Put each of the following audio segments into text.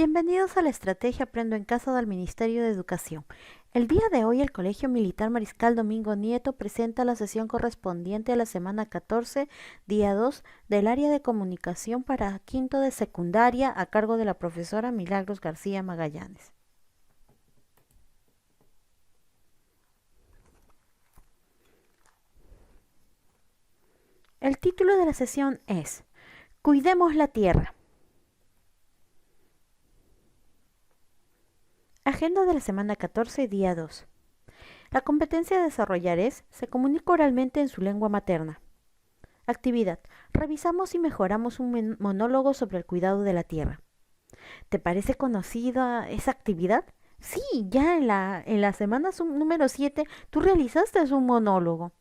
Bienvenidos a la Estrategia Aprendo en Casa del Ministerio de Educación. El día de hoy el Colegio Militar Mariscal Domingo Nieto presenta la sesión correspondiente a la semana 14, día 2, del área de comunicación para quinto de secundaria a cargo de la profesora Milagros García Magallanes. El título de la sesión es Cuidemos la Tierra. Agenda de la semana 14, día 2. La competencia a desarrollar es, se comunica oralmente en su lengua materna. Actividad. Revisamos y mejoramos un monólogo sobre el cuidado de la tierra. ¿Te parece conocida esa actividad? Sí, ya en la semana número 7 tú realizaste un monólogo.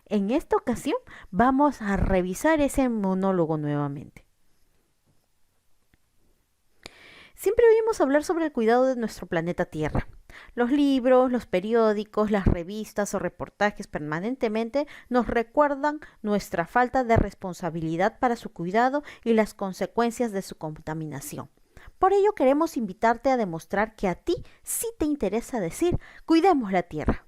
En esta ocasión vamos a revisar ese monólogo nuevamente. Siempre oímos hablar sobre el cuidado de nuestro planeta Tierra. Los libros, los periódicos, las revistas o reportajes permanentemente nos recuerdan nuestra falta de responsabilidad para su cuidado y las consecuencias de su contaminación. Por ello queremos invitarte a demostrar que a ti sí te interesa decir, cuidemos la Tierra.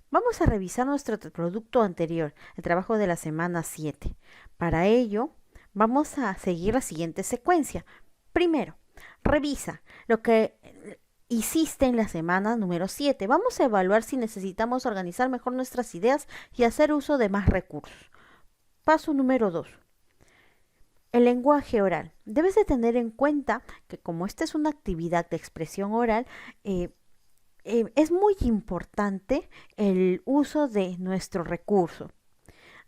Vamos a revisar nuestro producto anterior, el trabajo de la semana 7. Para ello, vamos a seguir la siguiente secuencia. Primero, revisa lo que hiciste en la semana número 7. Vamos a evaluar si necesitamos organizar mejor nuestras ideas y hacer uso de más recursos. Paso número 2. El lenguaje oral. Debes de tener en cuenta que como esta es una actividad de expresión oral, es muy importante el uso de nuestro recurso.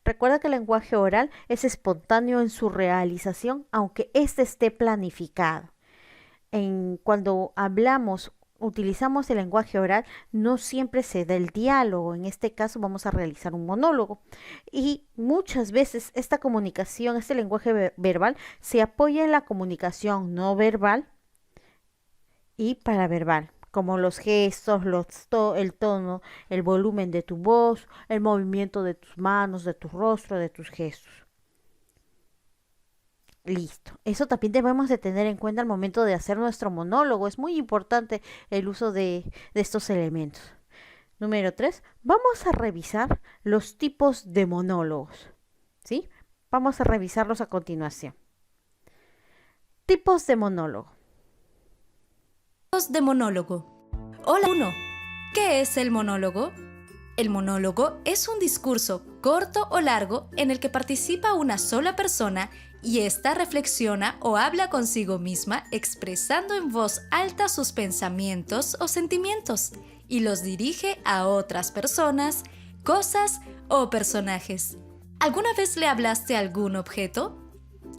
Recuerda que el lenguaje oral es espontáneo en su realización, aunque éste esté planificado. Cuando utilizamos el lenguaje oral, no siempre se da el diálogo. En este caso vamos a realizar un monólogo. Y muchas veces esta comunicación, este lenguaje verbal, se apoya en la comunicación no verbal y paraverbal, como los gestos, el tono, el volumen de tu voz, el movimiento de tus manos, de tu rostro, de tus gestos. Listo. Eso también debemos de tener en cuenta al momento de hacer nuestro monólogo. Es muy importante el uso de estos elementos. Número 3. Vamos a revisar los tipos de monólogos. ¿Sí? Vamos a revisarlos a continuación. Tipos de monólogo. De monólogo. Hola 1. ¿Qué es el monólogo? El monólogo es un discurso corto o largo en el que participa una sola persona y ésta reflexiona o habla consigo misma expresando en voz alta sus pensamientos o sentimientos y los dirige a otras personas, cosas o personajes. ¿Alguna vez le hablaste a algún objeto?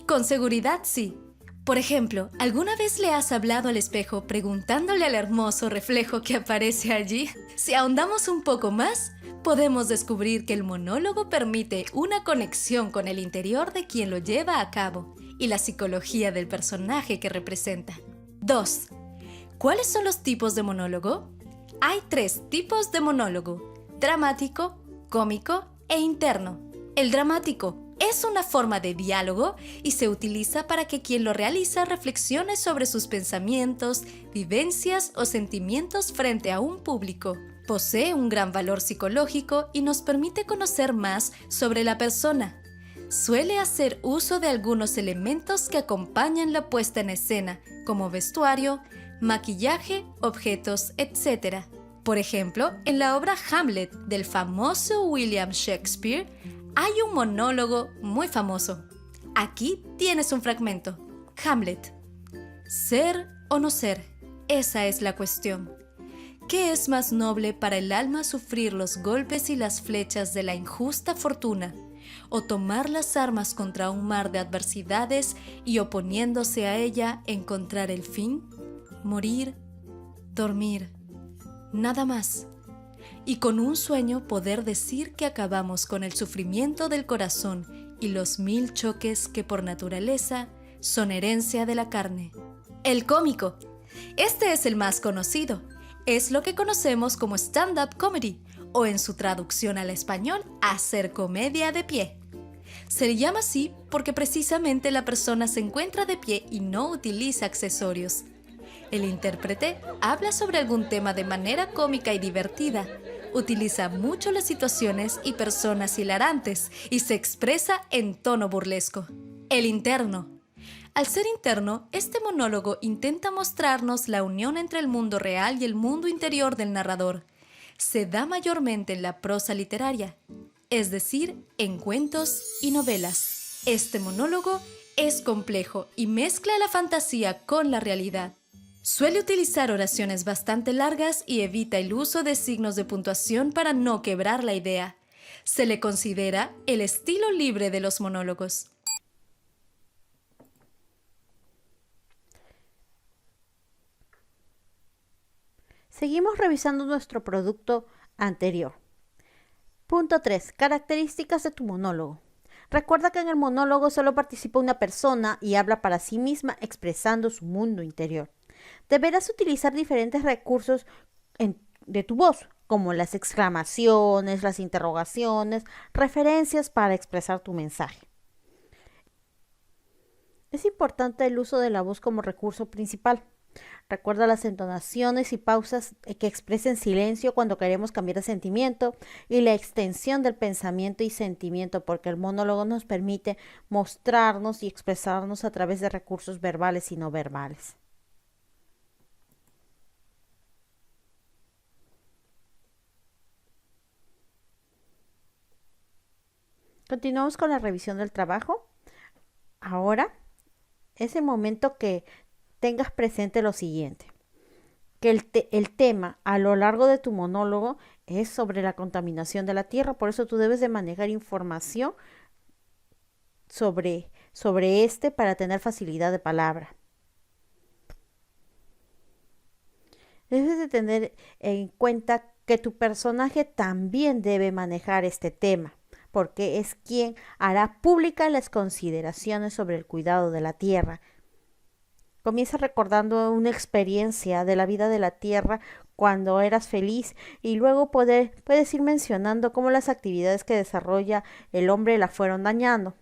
Con seguridad sí. Por ejemplo, ¿alguna vez le has hablado al espejo preguntándole al hermoso reflejo que aparece allí? Si ahondamos un poco más, podemos descubrir que el monólogo permite una conexión con el interior de quien lo lleva a cabo y la psicología del personaje que representa. 2. ¿Cuáles son los tipos de monólogo? Hay 3 tipos de monólogo: dramático, cómico e interno. El dramático es una forma de diálogo y se utiliza para que quien lo realiza reflexione sobre sus pensamientos, vivencias o sentimientos frente a un público. Posee un gran valor psicológico y nos permite conocer más sobre la persona. Suele hacer uso de algunos elementos que acompañan la puesta en escena, como vestuario, maquillaje, objetos, etc. Por ejemplo, en la obra Hamlet del famoso William Shakespeare, hay un monólogo muy famoso. Aquí tienes un fragmento. Hamlet. Ser o no ser, esa es la cuestión. ¿Qué es más noble para el alma sufrir los golpes y las flechas de la injusta fortuna, o tomar las armas contra un mar de adversidades y oponiéndose a ella encontrar el fin? Morir, dormir, nada más. Y con un sueño poder decir que acabamos con el sufrimiento del corazón y los 1000 choques que por naturaleza son herencia de la carne. El cómico. Este es el más conocido. Es lo que conocemos como stand-up comedy, o en su traducción al español, hacer comedia de pie. Se le llama así porque precisamente la persona se encuentra de pie y no utiliza accesorios. El intérprete habla sobre algún tema de manera cómica y divertida. Utiliza mucho las situaciones y personas hilarantes y se expresa en tono burlesco. El interno. Al ser interno, este monólogo intenta mostrarnos la unión entre el mundo real y el mundo interior del narrador. Se da mayormente en la prosa literaria, es decir, en cuentos y novelas. Este monólogo es complejo y mezcla la fantasía con la realidad. Suele utilizar oraciones bastante largas y evita el uso de signos de puntuación para no quebrar la idea. Se le considera el estilo libre de los monólogos. Seguimos revisando nuestro producto anterior. Punto 3. Características de tu monólogo. Recuerda que en el monólogo solo participa una persona y habla para sí misma expresando su mundo interior. Deberás utilizar diferentes recursos de tu voz, como las exclamaciones, las interrogaciones, referencias para expresar tu mensaje. Es importante el uso de la voz como recurso principal. Recuerda las entonaciones y pausas que expresen silencio cuando queremos cambiar de sentimiento y la extensión del pensamiento y sentimiento, porque el monólogo nos permite mostrarnos y expresarnos a través de recursos verbales y no verbales. Continuamos con la revisión del trabajo. Ahora es el momento que tengas presente lo siguiente, que el tema a lo largo de tu monólogo es sobre la contaminación de la tierra, por eso tú debes de manejar información sobre este para tener facilidad de palabra. Debes de tener en cuenta que tu personaje también debe manejar este tema, porque es quien hará públicas las consideraciones sobre el cuidado de la tierra. Comienza recordando una experiencia de la vida de la tierra cuando eras feliz y luego puedes ir mencionando cómo las actividades que desarrolla el hombre la fueron dañando.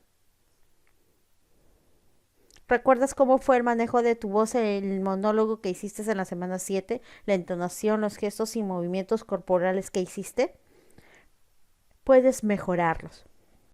¿Recuerdas cómo fue el manejo de tu voz en el monólogo que hiciste en la semana 7? La entonación, los gestos y movimientos corporales que hiciste. Puedes mejorarlos.